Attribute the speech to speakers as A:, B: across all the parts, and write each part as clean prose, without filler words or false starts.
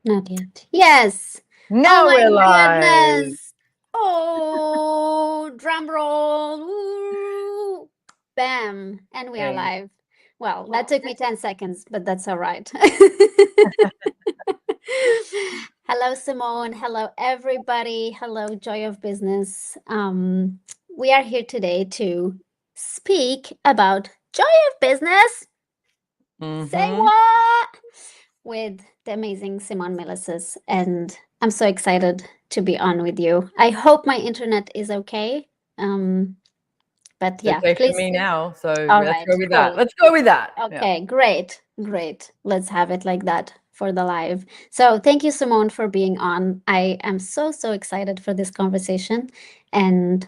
A: Not yet. Yes. Oh
B: Now
A: my
B: we're live.
A: goodness. Oh, drum roll. Ooh. Bam. And we are
B: Hey.
A: live. Well, that took me 10 seconds, but that's all right. Hello, Simone. Hello, everybody. Hello, Joy of Business. We are here today to speak about Joy of Business. Say
B: Mm-hmm.
A: what? With the amazing Simone Milicis. And I'm so excited to be on with you. I hope my internet is okay. Um, but
B: It's
A: yeah,
B: okay for
A: please.
B: me now. So
A: All
B: let's
A: right,
B: go with that.
A: cool.
B: Let's go with that. Yeah.
A: Okay, great, great. Let's have it like that for the live. So thank you, Simone, for being on. I am so, so excited for this conversation. And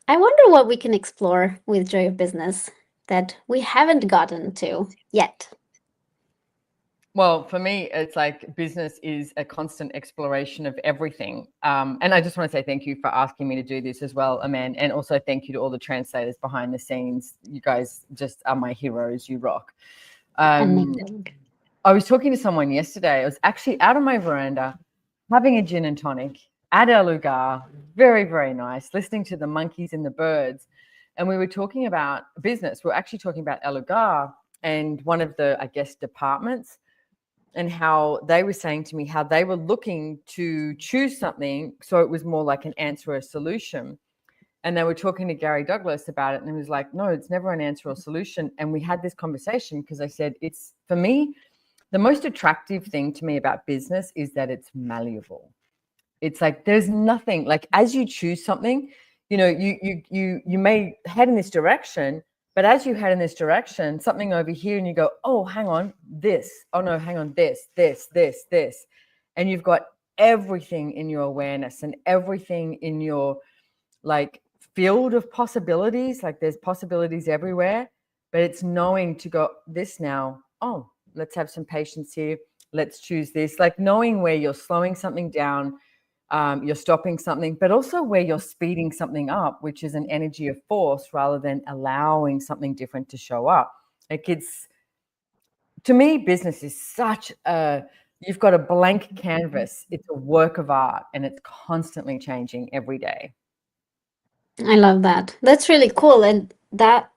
A: I wonder what we can explore with Joy of Business that we haven't gotten to yet.
B: Well, for me, it's like business is a constant exploration of everything. And I just want to say thank you for asking me to do this as well, Aman. And also thank you to all the translators behind the scenes. You guys just are my heroes. You rock.
A: Amazing.
B: I was talking to someone yesterday. I was actually out on my veranda having a gin and tonic at El Lugar. Very, very nice, listening to the monkeys and the birds. And we were talking about business. We were actually talking about El Lugar and one of the, I guess, departments, and how they were saying to me how they were looking to choose something so it was more like an answer or a solution. And they were talking to Gary Douglas about it, and he was like, no, it's never an answer or solution. And we had this conversation because I said, it's, for me, the most attractive thing to me about business is that it's malleable. It's like there's nothing, like as you choose something, you know, you may head in this direction, but as you head in this direction, something over here, and you go, oh, hang on, this. Oh no, hang on, this. And you've got everything in your awareness and everything in your like field of possibilities. Like there's possibilities everywhere, but it's knowing to go this now. Oh, let's have some patience here. Let's choose this. Like knowing where you're slowing something down, you're stopping something, but also where you're speeding something up, which is an energy of force rather than allowing something different to show up. Like it's, to me, business is such a, you've got a blank canvas. It's a work of art and it's constantly changing every day.
A: I love that. That's really cool. And that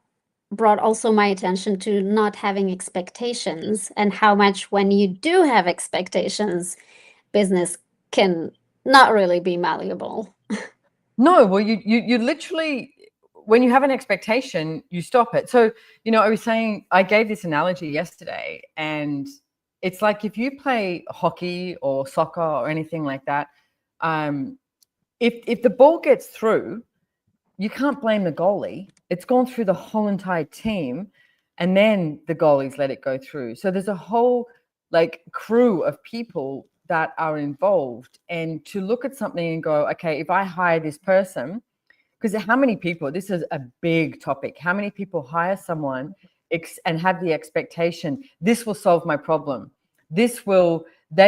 A: brought also my attention to not having expectations and how much when you do have expectations, business can not really be malleable.
B: No, well, you literally, when you have an expectation, you stop it. So, you know, I was saying, I gave this analogy yesterday, and it's like if you play hockey or soccer or anything like that, if the ball gets through, you can't blame the goalie. It's gone through the whole entire team, and then the goalies let it go through. So there's a whole like crew of people that are involved. And to look at something and go, okay, if I hire this person, because how many people, this is a big topic, how many people hire someone and have the expectation, this will solve my problem. They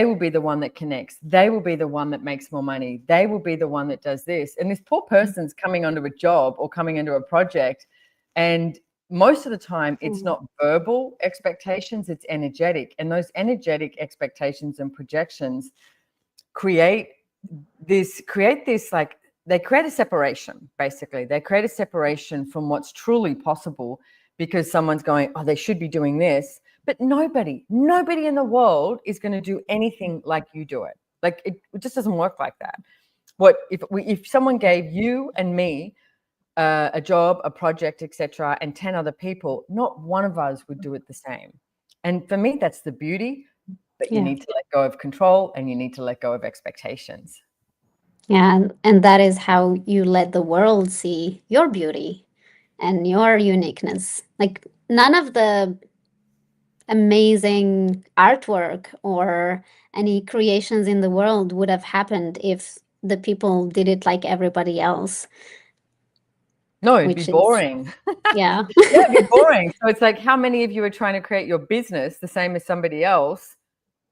B: will be the one that connects. They will be the one that makes more money. They will be the one that does this. And this poor person's coming onto a job or coming into a project. And most of the time, it's not verbal expectations, it's energetic. And those energetic expectations and projections create this like, they create a separation. Basically they create a separation from what's truly possible, because someone's going, oh, they should be doing this, but nobody in the world is going to do anything like you do it. Like it just doesn't work like that. What if someone gave you and me a job, a project, etc., and 10 other people, not one of us would do it the same. And for me, that's the beauty. But you need to let go of control, and you need to let go of expectations.
A: Yeah, and that is how you let the world see your beauty and your uniqueness. Like none of the amazing artwork or any creations in the world would have happened if the people did it like everybody else,
B: No, it'd be
A: which is,
B: boring.
A: yeah.
B: Yeah, it'd be boring. So it's like, how many of you are trying to create your business the same as somebody else,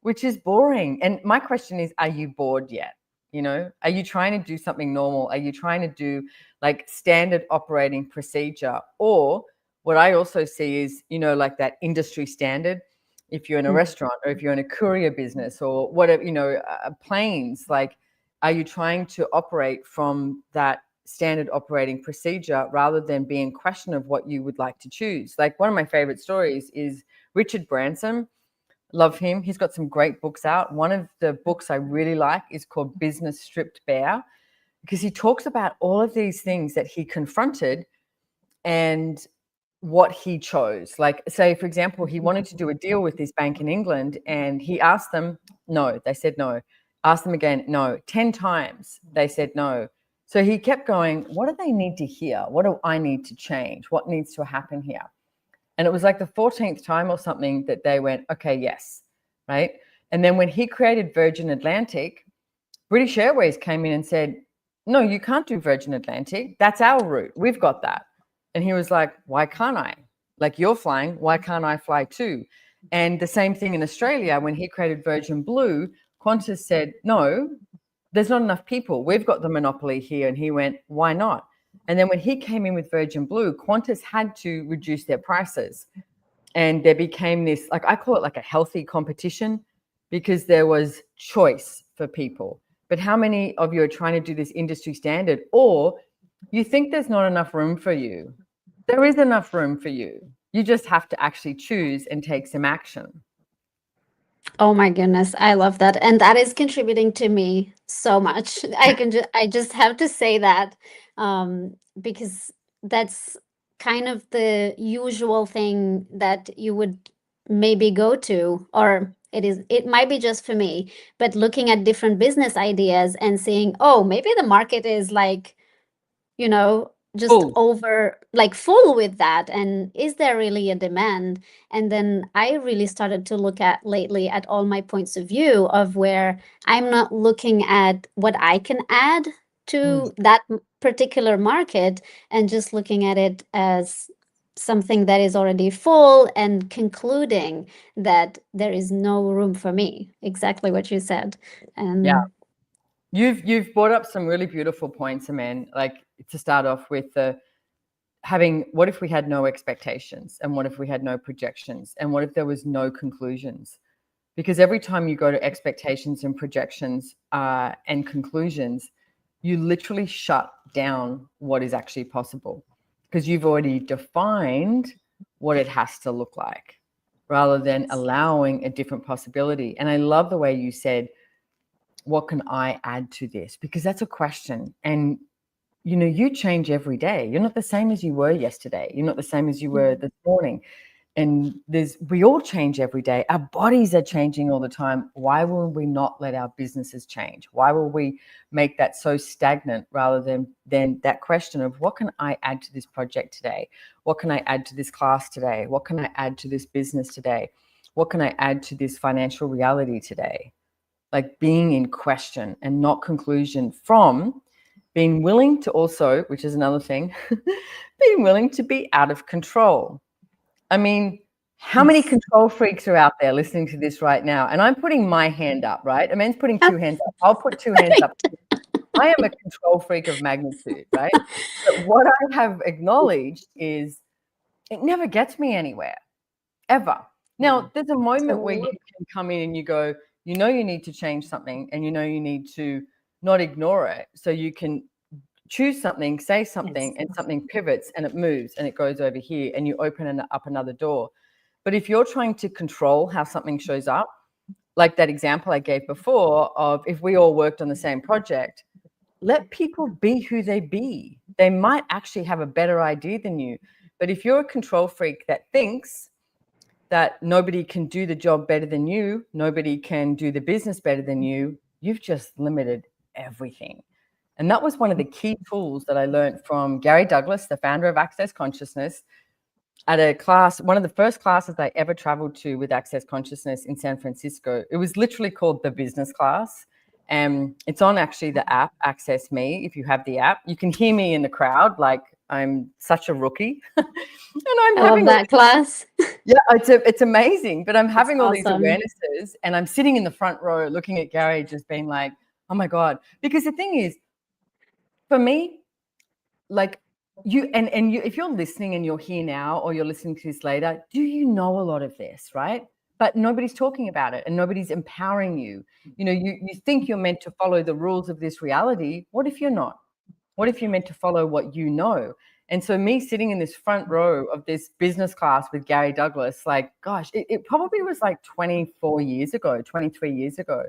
B: which is boring? And my question is, are you bored yet? You know, are you trying to do something normal? Are you trying to do like standard operating procedure? Or what I also see is, you know, like that industry standard. if you're in a restaurant, or if you're in a courier business, or whatever, planes, like, are you trying to operate from that standard operating procedure rather than be in question of what you would like to choose? Like, one of my favorite stories is Richard Branson. Love him. He's got some great books out. One of the books I really like is called Business Stripped Bare, because he talks about all of these things that he confronted and what he chose. Like, say, for example, he wanted to do a deal with this bank in England, and he asked them, no, they said no. Asked them again, no. 10 times they said no. So he kept going, what do they need to hear? What do I need to change? What needs to happen here? And it was like the 14th time or something that they went, okay, yes, right? And then when he created Virgin Atlantic, British Airways came in and said, no, you can't do Virgin Atlantic. That's our route. We've got that. And he was like, why can't I? Like, you're flying, why can't I fly too? And the same thing in Australia, when he created Virgin Blue, Qantas said, no, there's not enough people. We've got the monopoly here. And he went, why not? And then when he came in with Virgin Blue, Qantas had to reduce their prices. And there became this, like, I call it like a healthy competition, because there was choice for people. But how many of you are trying to do this industry standard, or you think there's not enough room for you? There is enough room for you. You just have to actually choose and take some action.
A: Oh my goodness, I love that. And that is contributing to me so much. I just have to say that, because that's kind of the usual thing that you would maybe go to, or it might be just for me, but looking at different business ideas and seeing, oh, maybe the market is like, just
B: Full.
A: full with that, and is there really a demand? And then I really started to look at lately at all my points of view of where I'm not looking at what I can add to that particular market, and just looking at it as something that is already full, and concluding that there is no room for me. Exactly what you said. And
B: yeah, you've brought up some really beautiful points, Aman. Like, to start off with, what if we had no expectations, and what if we had no projections, and what if there was no conclusions? Because every time you go to expectations and projections and conclusions, you literally shut down what is actually possible, because you've already defined what it has to look like, rather than allowing a different possibility. And I love the way you said, what can I add to this? Because that's a question. And you change every day. You're not the same as you were yesterday. You're not the same as you were this morning. And we all change every day. Our bodies are changing all the time. Why will we not let our businesses change? Why will we make that so stagnant, rather than that question of, what can I add to this project today? What can I add to this class today? What can I add to this business today? What can I add to this financial reality today? Like, being in question and not conclusion, from being willing to also, which is another thing, being willing to be out of control. I mean, how many control freaks are out there listening to this right now? And I'm putting my hand up, right? Aman's putting 2 hands up. I'll put 2 hands up. I am a control freak of magnitude, right? But what I have acknowledged is, it never gets me anywhere, ever. Now, there's a moment where you can come in and you go, you need to change something, and you need to not ignore it. So you can choose something, say something, and something pivots and it moves and it goes over here, and you open up another door. But if you're trying to control how something shows up, like that example I gave before of, if we all worked on the same project, let people be who they be. They might actually have a better idea than you. But if you're a control freak that thinks that nobody can do the job better than you, nobody can do the business better than you, you've just limited everything. And that was one of the key tools that I learned from Gary Douglas, the founder of Access Consciousness, at a class, one of the first classes I ever traveled to with Access Consciousness in San Francisco. It was literally called the business class. And it's on actually the app, Access Me. If you have the app, you can hear me in the crowd, like I'm such a rookie. And I'm
A: I love that class.
B: Yeah, it's amazing. But I'm having all these awarenesses, and I'm sitting in the front row looking at Gary, just being like, oh my God. Because the thing is, for me, like, you, if you're listening and you're here now, or you're listening to this later, do you know a lot of this, right? but nobody's talking about it and nobody's empowering you. You know, you think you're meant to follow the rules of this reality. What if you're not? What if you're meant to follow what you know? And so me sitting in this front row of this business class with Gary Douglas, like, gosh, it probably was like 24 years ago, 23 years ago.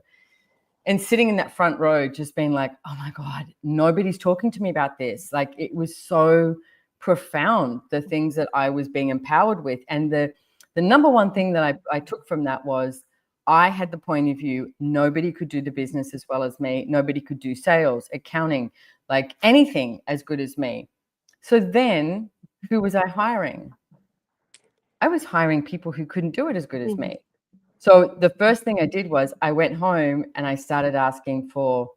B: And sitting in that front row, just being like, oh my God, nobody's talking to me about this. Like, it was so profound, the things that I was being empowered with. And the number one thing that I took from that was I had the point of view, nobody could do the business as well as me. Nobody could do sales, accounting, like anything as good as me. So then who was I hiring? I was hiring people who couldn't do it as good as me. So the first thing I did was I went home and I started asking for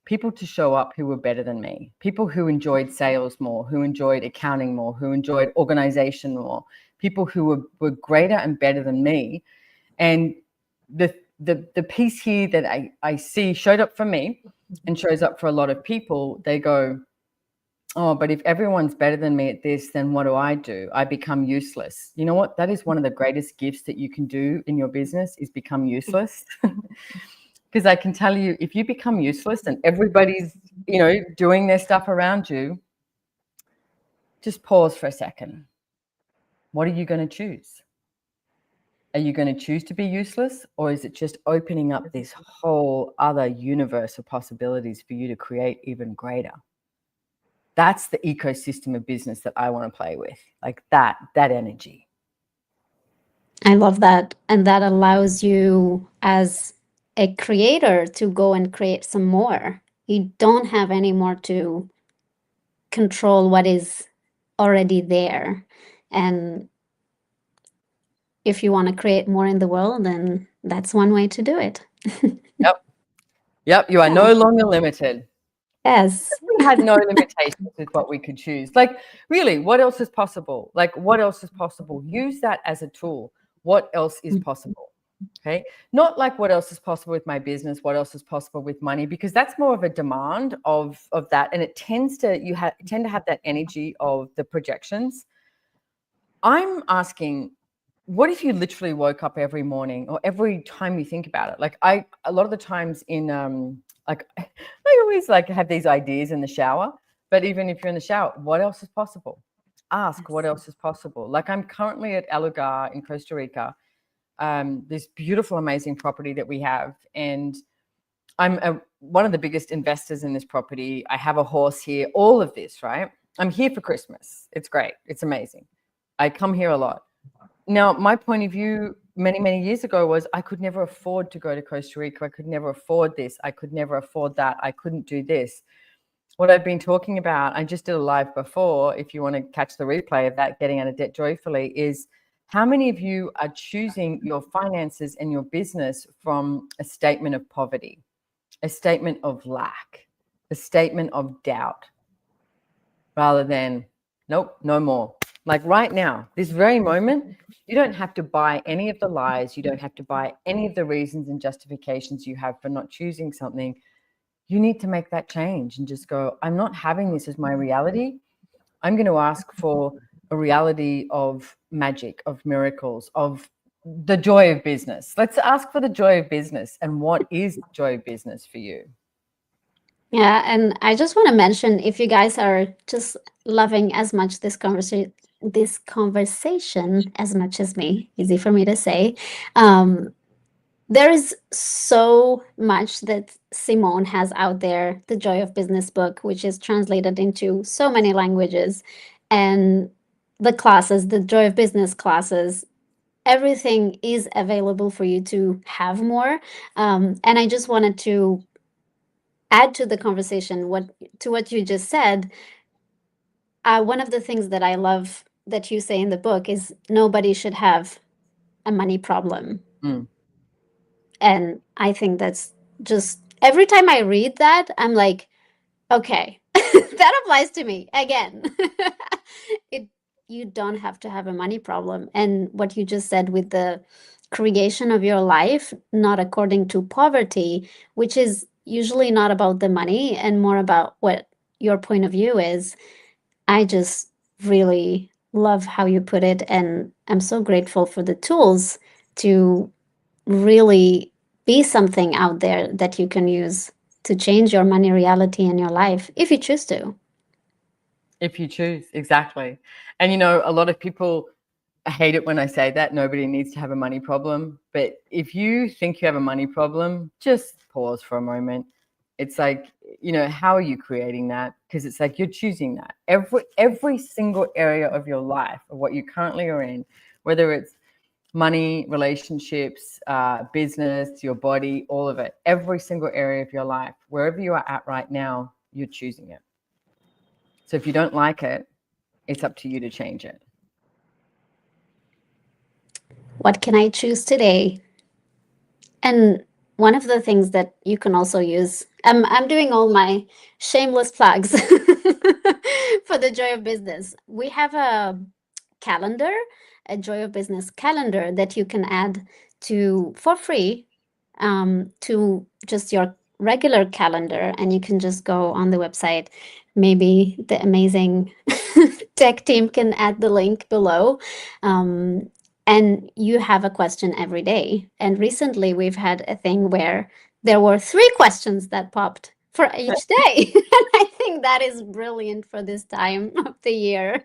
B: people to show up who were better than me, people who enjoyed sales more, who enjoyed accounting more, who enjoyed organization more, people who were greater and better than me. And the piece here that I see showed up for me and shows up for a lot of people. They go, oh, but if everyone's better than me at this, then what do? I become useless. You know what? That is one of the greatest gifts that you can do in your business, is become useless. Because I can tell you, if you become useless and everybody's, you know, doing their stuff around you, just pause for a second. What are you going to choose? Are you going to choose to be useless, or is it just opening up this whole other universe of possibilities for you to create even greater? That's the ecosystem of business that I want to play with, like that energy.
A: I love that. And that allows you as a creator to go and create some more. You don't have any more to control what is already there. And if you want to create more in the world, then that's one way to do it.
B: Yep. You are no longer limited.
A: Yes.
B: We had no limitations with what we could choose. Like, really, what else is possible? Like, what else is possible? Use that as a tool. What else is possible? Okay. Not like what else is possible with my business, what else is possible with money, because that's more of a demand of that. And it tends to, tend to have that energy of the projections. I'm asking, what if you literally woke up every morning, or every time you think about it? Like, a lot of the times in, like, I always like have these ideas in the shower, but even if you're in the shower, what else is possible? Ask what else is possible. Like, I'm currently at El Lugar in Costa Rica, this beautiful, amazing property that we have. And I'm one of the biggest investors in this property. I have a horse here, all of this, right? I'm here for Christmas. It's great. It's amazing. I come here a lot. Now, my point of view many, many years ago was I could never afford to go to Costa Rica. I could never afford this. I could never afford that. I couldn't do this. What I've been talking about, I just did a live before, if you want to catch the replay of that, Getting Out of Debt Joyfully, is how many of you are choosing your finances and your business from a statement of poverty, a statement of lack, a statement of doubt, rather than, nope, no more. Like right now, this very moment, you don't have to buy any of the lies. You don't have to buy any of the reasons and justifications you have for not choosing something. You need to make that change and just go, I'm not having this as my reality. I'm going to ask for a reality of magic, of miracles, of the joy of business. Let's ask for the joy of business. And what is joy of business for you?
A: Yeah, and I just want to mention, if you guys are just loving as much this conversation as much as me, easy for me to say, there is so much that Simone has out there, the Joy of Business book, which is translated into so many languages, and the classes, the Joy of Business classes, everything is available for you to have more. And I just wanted to add to the conversation what you just said. One of the things that I love that you say in the book is nobody should have a money problem. And I think that's just, every time I read that, I'm like, okay, that applies to me again. You don't have to have a money problem. And what you just said with the creation of your life, not according to poverty, which is usually not about the money and more about what your point of view is. I just really love how you put it, and I'm so grateful for the tools to really be something out there that you can use to change your money reality in your life if you choose to.
B: If you choose, exactly. And you know, a lot of people hate it when I say that. Nobody needs to have a money problem. But if you think you have a money problem, just pause for a moment. It's like, you know, how are you creating that? Because it's like you're choosing that. Every single area of your life, of what you currently are in, whether it's money, relationships, business, your body, all of it, every single area of your life, wherever you are at right now, you're choosing it. So if you don't like it, it's up to you to change it.
A: What can I choose today? And one of the things that you can also use, I'm doing all my shameless plugs for the Joy of Business. We have a calendar, a Joy of Business calendar that you can add to for free to just your regular calendar, and you can just go on the website. Maybe the amazing tech team can add the link below. And you have a question every day. And recently we've had a thing where there were 3 questions that popped for each day. And I think that is brilliant for this time of the year.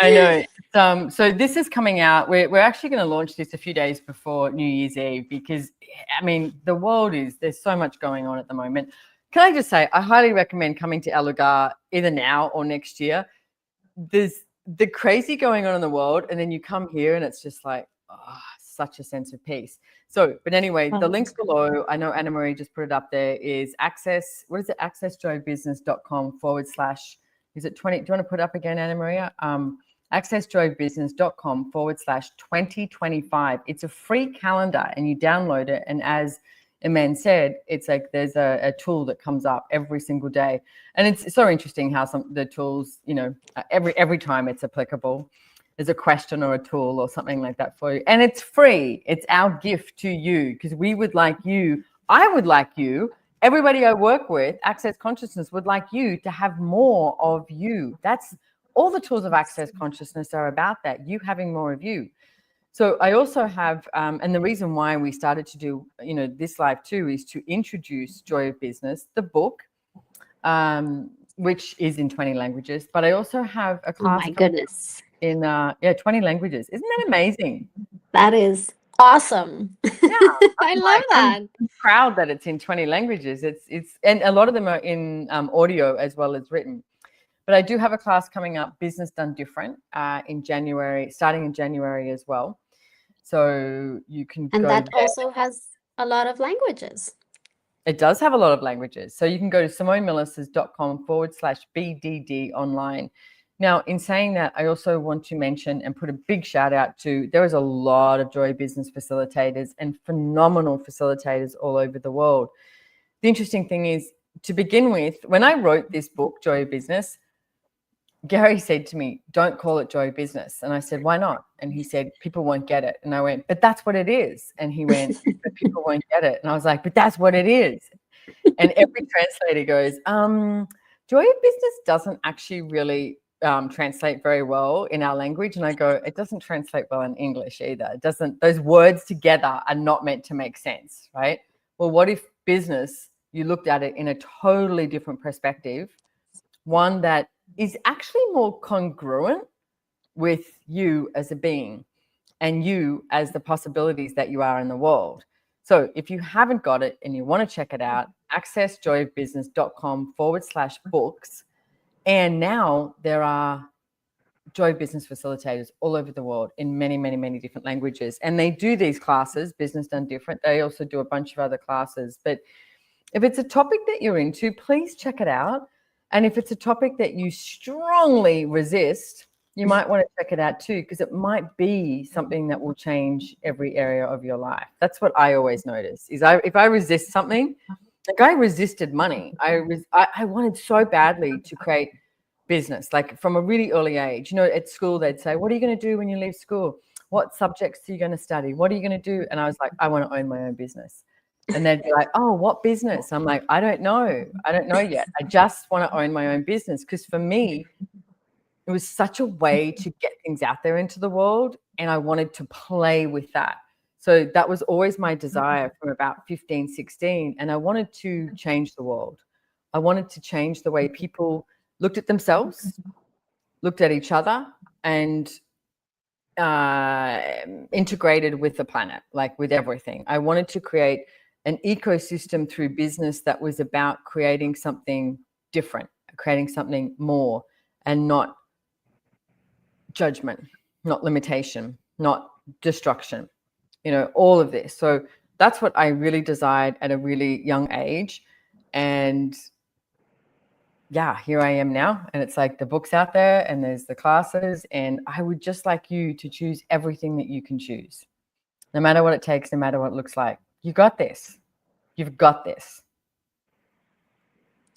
B: I know. So this is coming out. We're actually going to launch this a few days before New Year's Eve because, I mean, the world there's so much going on at the moment. Can I just say, I highly recommend coming to Allugar either now or next year. There's the crazy going on in the world, and then you come here and it's just like, oh, such a sense of peace. So, but anyway, the links below, I know Anna Marie just put it up there, is accessjoybusiness.com / is it 20? Do you want to put it up again, Anna Maria? accessjoybusiness.com / 2025. It's a free calendar and you download it. And as Iman said, it's like there's a tool that comes up every single day. And it's so interesting how the tools, you know, every time it's applicable. There's a question or a tool or something like that for you. And it's free. It's our gift to you because we would like you, I would like you, everybody I work with, Access Consciousness would like you to have more of you. That's all the tools of Access Consciousness are about, that you having more of you. So I also have, and the reason why we started to do, you know, this live too, is to introduce Joy of Business, the book, which is in 20 languages. But I also have a class.
A: Oh my goodness.
B: In 20 languages. Isn't that amazing?
A: That is awesome.
B: Yeah,
A: I love that.
B: I'm proud that it's in 20 languages. It's and a lot of them are in audio as well as written. But I do have a class coming up, Business Done Different, in January, starting in January as well. So you can
A: and
B: go
A: that
B: there.
A: also has a lot of languages.
B: It does have a lot of languages. So you can go to SimoneMillises.com / BDD online. Now, in saying that, I also want to mention and put a big shout out to, there is a lot of Joy Business facilitators and phenomenal facilitators all over the world. The interesting thing is, to begin with, when I wrote this book, Joy Business, Gary said to me, don't call it Joy Business. And I said, why not? And he said, people won't get it. And I went, but that's what it is. And he went, but people won't get it. And I was like, but that's what it is. And every translator goes, Joy of Business doesn't actually really translate very well in our language. And I go, it doesn't translate well in English either. It doesn't, those words together are not meant to make sense, right? Well, what if business, you looked at it in a totally different perspective, one that is actually more congruent with you as a being and you as the possibilities that you are in the world. So if you haven't got it and you want to check it out, accessjoybusiness.com / books. And now there are Joy Business facilitators all over the world in many, many, many different languages. And they do these classes, Business Done Different. They also do a bunch of other classes. But if it's a topic that you're into, please check it out. And if it's a topic that you strongly resist, you might want to check it out too, because it might be something that will change every area of your life. That's what I always notice is if I resist something, like I resisted money. I wanted so badly to create business, like from a really early age. You know, at school, they'd say, what are you going to do when you leave school? What subjects are you going to study? What are you going to do? And I was like, I want to own my own business. And they'd be like, oh, what business? I'm like, I don't know. I don't know yet. I just want to own my own business. Because for me, It was such a way to get things out there into the world, and I wanted to play with that. So that was always my desire from about 15, 16, and I wanted to change the world. I wanted to change the way people looked at themselves, looked at each other, and integrated with the planet, like with everything. I wanted to create an ecosystem through business that was about creating something different, creating something more, and not judgment, not limitation, not destruction, all of this. So that's what I really desired at a really young age. And yeah, here I am now. And it's like the book's out there and there's the classes. And I would just like you to choose everything that you can choose, no matter what it takes, no matter what it looks like. You got this. You've got this.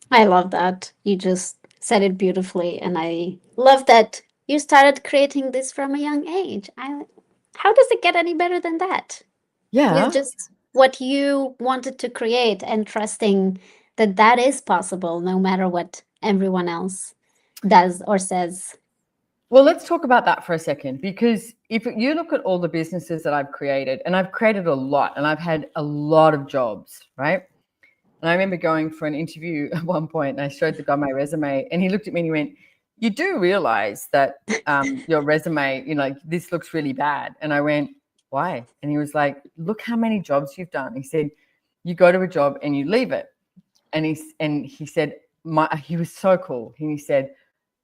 A: I love that. You just said it beautifully. And I love that you started creating this from a young age. How does it get any better than that?
B: Yeah.
A: With just what you wanted to create and trusting that that is possible no matter what everyone else does or says.
B: Well, let's talk about that for a second, because if you look at all the businesses that I've created, and I've created a lot, and I've had a lot of jobs, right? And I remember going for an interview at one point, and I showed the guy my resume, and he looked at me and he went, "You do realize that your resume, this looks really bad." And I went, "Why?" And he was like, "Look how many jobs you've done." He said, "You go to a job and you leave it." And he said, he was so cool. He said,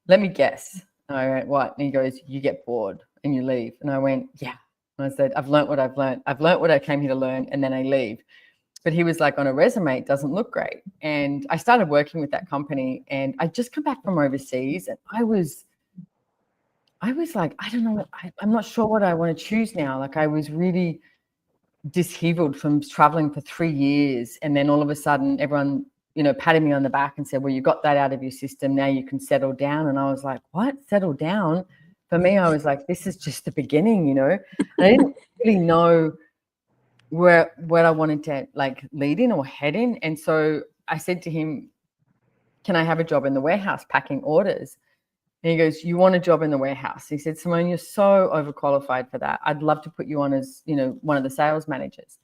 B: "Let me guess." And I went, "What?" And he goes, "You get bored and you leave." And I went, "Yeah." And I said, "I've learned what I've learned. I've learned what I came here to learn, and then I leave." But he was like, "On a resume, it doesn't look great." And I started working with that company, and I just come back from overseas, and I was like, I don't know, I'm not sure what I want to choose now. Like, I was really disheveled from traveling for 3 years, and then all of a sudden everyone patted me on the back and said, "Well, you got that out of your system, now you can settle down." And I was like, "What? Settle down?" For me, I was like, this is just the beginning, and I didn't really know where I wanted to lead in or head in. And so I said to him, "Can I have a job in the warehouse packing orders?" And he goes, "You want a job in the warehouse?" He said, "Simone, you're so overqualified for that. I'd love to put you on as, one of the sales managers."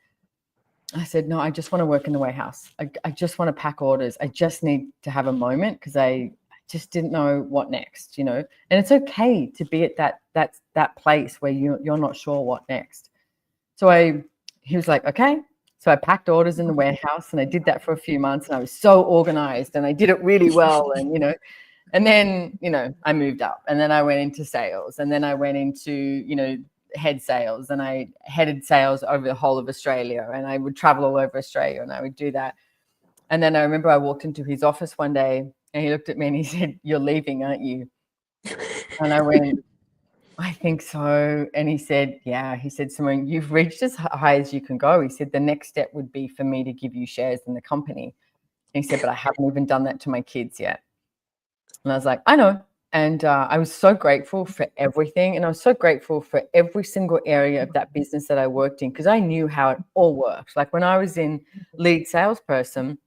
B: I said, "No, I just want to work in the warehouse. I just want to pack orders. I just need to have a moment, because I just didn't know what next, And it's okay to be at that place where you're not sure what next." So he was like, "Okay." So I packed orders in the warehouse, and I did that for a few months, and I was so organized, and I did it really well. And, and then, I moved up, and then I went into sales, and then I went into, head sales, and I headed sales over the whole of Australia, and I would travel all over Australia, and I would do that. And then I remember I walked into his office one day, and he looked at me and he said, "You're leaving, aren't you?" And I went, "I think so." And he said, "Yeah." He said, "Simone, you've reached as high as you can go." He said, "The next step would be for me to give you shares in the company." And he said, "But I haven't even done that to my kids yet." And I was like, "I know." And I was so grateful for everything. And I was so grateful for every single area of that business that I worked in, because I knew how it all worked. Like, when I was in lead salesperson,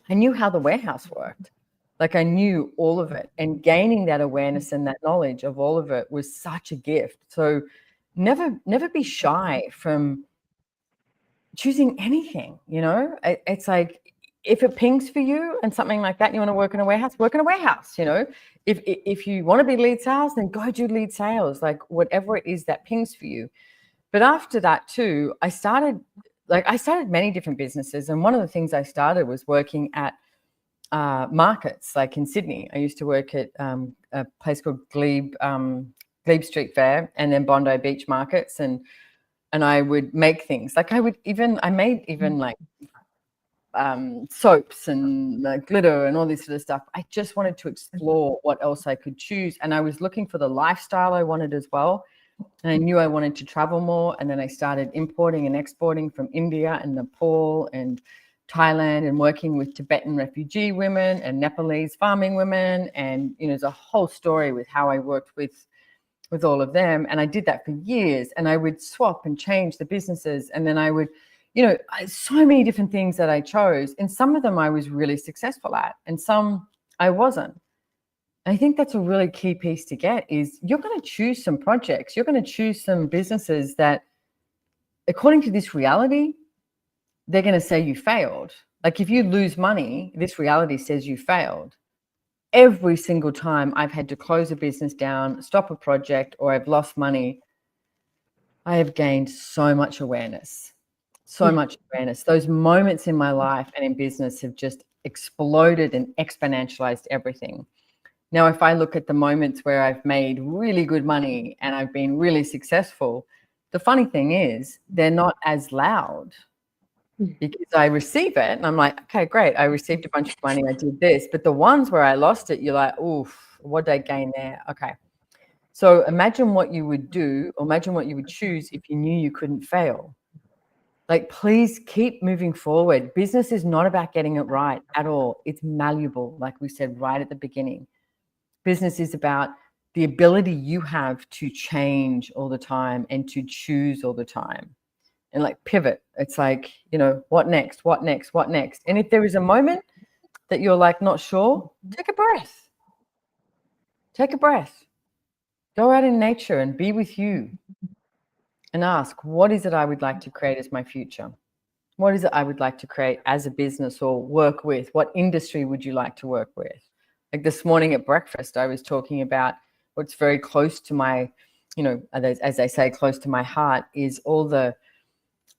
B: I knew how the warehouse worked. Like, I knew all of it, and gaining that awareness and that knowledge of all of it was such a gift. So never be shy from choosing anything, It's like, if it pings for you and something like that, you want to work in a warehouse, work in a warehouse, If you want to be lead sales, then go do lead sales, like whatever it is that pings for you. But after that too, I started many different businesses. And one of the things I started was working at markets, like in Sydney. I used to work at a place called Glebe Street Fair, and then Bondi Beach markets, and I would make things. Like, I made even like soaps and glitter and all this sort of stuff. I just wanted to explore what else I could choose, and I was looking for the lifestyle I wanted as well. And I knew I wanted to travel more, and then I started importing and exporting from India and Nepal and Thailand, and working with Tibetan refugee women and Nepalese farming women. And there's a whole story with how I worked with all of them. And I did that for years, and I would swap and change the businesses, and then I would, so many different things that I chose, and some of them I was really successful at, and some I wasn't. I think that's a really key piece to get is you're going to choose some projects. You're going to choose some businesses that, according to this reality, they're going to say you failed. Like if you lose money, this reality says you failed. Every single time I've had to close a business down, stop a project, or I've lost money, I have gained so much awareness, so much awareness. Those moments in my life and in business have just exploded and exponentialized everything. Now, if I look at the moments where I've made really good money and I've been really successful, the funny thing is they're not as loud because I receive it and I'm like, okay, great. I received a bunch of money. I did this. But the ones where I lost it, you're like, oof, what did I gain there? Okay. So imagine what you would do, or imagine what you would choose if you knew you couldn't fail. Like, please keep moving forward. Business is not about getting it right at all. It's malleable, like we said right at the beginning. Business is about the ability you have to change all the time and to choose all the time and like pivot. It's like, what next? What next? What next? And if there is a moment that you're like not sure, take a breath. Take a breath. Go out in nature and be with you and ask, what is it I would like to create as my future? What is it I would like to create as a business or work with? What industry would you like to work with? Like this morning at breakfast, I was talking about what's very close to my, as I say, close to my heart is all the,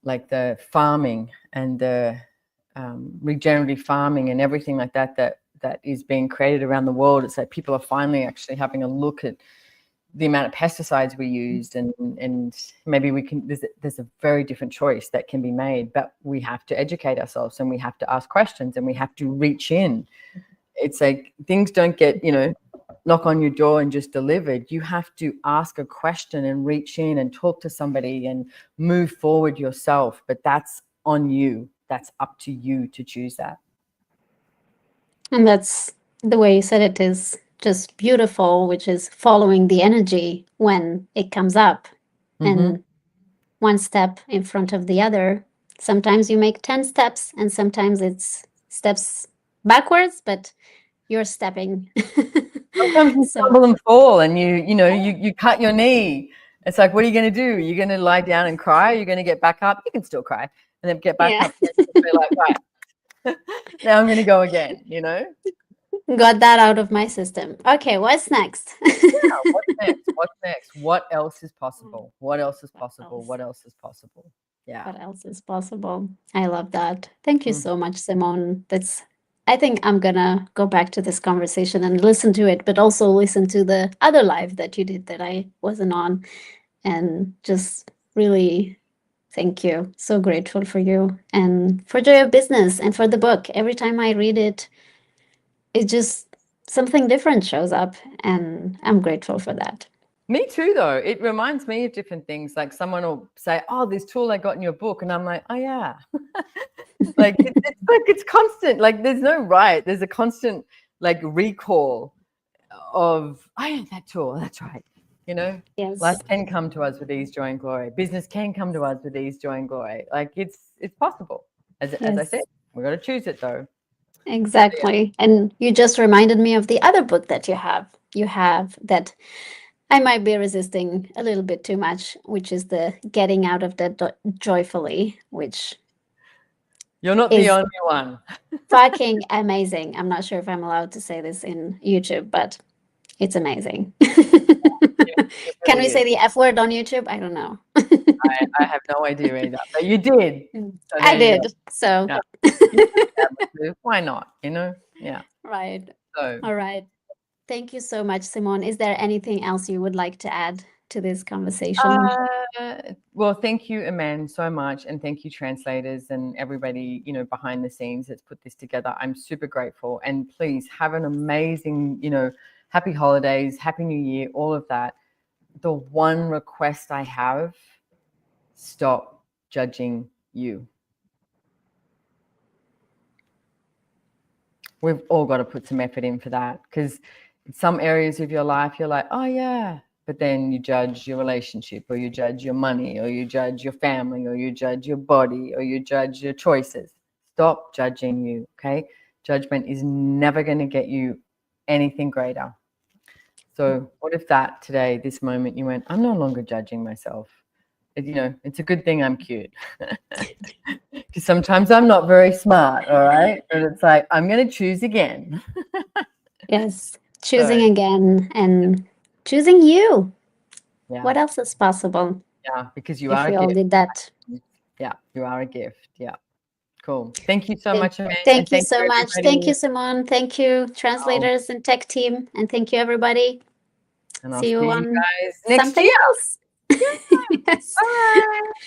B: like the farming and the regenerative farming and everything like that is being created around the world. It's like people are finally actually having a look at the amount of pesticides we used and maybe we can, there's a very different choice that can be made, but we have to educate ourselves and we have to ask questions and we have to reach in. It's like things don't get, knock on your door and just delivered. You have to ask a question and reach in and talk to somebody and move forward yourself. But that's on you. That's up to you to choose that.
A: And that's the way you said it is just beautiful, which is following the energy when it comes up and one step in front of the other. Sometimes you make 10 steps and sometimes it's steps backwards, but you're stepping.
B: Sometimes you stumble and fall and you cut your knee. It's like, what are you going to do? You're going to lie down and cry? You're going to get back up? You can still cry and then get back up and be like, right, now I'm going to go again,
A: Got that out of my system. Okay, what's next?
B: What's next? What's next? What else is possible? What else is possible? What else is possible? Yeah.
A: What else is possible? I love that. Thank you so much, Simone. I think I'm gonna go back to this conversation and listen to it, but also listen to the other live that you did that I wasn't on. And just really thank you. So grateful for you and for Joy of Business and for the book. Every time I read it, it just something different shows up, and I'm grateful for that.
B: Me too, though. It reminds me of different things. Like someone will say, "Oh, this tool I got in your book," and I'm like, "Oh yeah." Like it's constant. Like there's no right. There's a constant like recall of, "Oh yeah, that tool. That's right."
A: Yes.
B: Life can come to us with ease, joy, and glory. Business can come to us with ease, joy, and glory. Like it's possible. As I said, we got to choose it though.
A: Exactly. And you just reminded me of the other book that you have. You have that I might be resisting a little bit too much, which is the Getting Out of Debt Joyfully, which
B: you're not the only one.
A: Fucking amazing. I'm not sure if I'm allowed to say this in YouTube, but it's amazing. Can we say the F word on YouTube? I don't know.
B: I have no idea either, but you did.
A: So I did. So
B: yeah. Why not? Yeah.
A: Right.
B: So
A: all right. Thank you so much, Simone. Is there anything else you would like to add to this conversation?
B: Well, thank you, Aman, so much. And thank you, translators and everybody, behind the scenes that's put this together. I'm super grateful. And please have an amazing, happy holidays, happy new year, all of that. The one request I have, stop judging you. We've all got to put some effort in for that, because in some areas of your life, you're like, oh yeah, but then you judge your relationship, or you judge your money, or you judge your family, or you judge your body, or you judge your choices. Stop judging you, okay? Judgment is never going to get you anything greater. So what if that today, this moment, you went, I'm no longer judging myself. It's a good thing I'm cute. Because sometimes I'm not very smart, all right? But it's like, I'm going to choose again.
A: Yes, choosing
B: So,
A: again and choosing you.
B: yeah.
A: What else is possible
B: Yeah, because you
A: if
B: are
A: we
B: a
A: all
B: gift.
A: did that?
B: Yeah, you are a gift. Yeah. Cool. Thank you so
A: Thank
B: much, Amanda.
A: thank
B: And
A: you
B: thank
A: so
B: you,
A: much. Thank you,
B: everybody.
A: Simone. Thank you, translators and tech team. And thank you, everybody.
B: And I'll
A: See you
B: see you
A: on
B: guys next
A: something
B: year.
A: else. Yes.
B: Bye.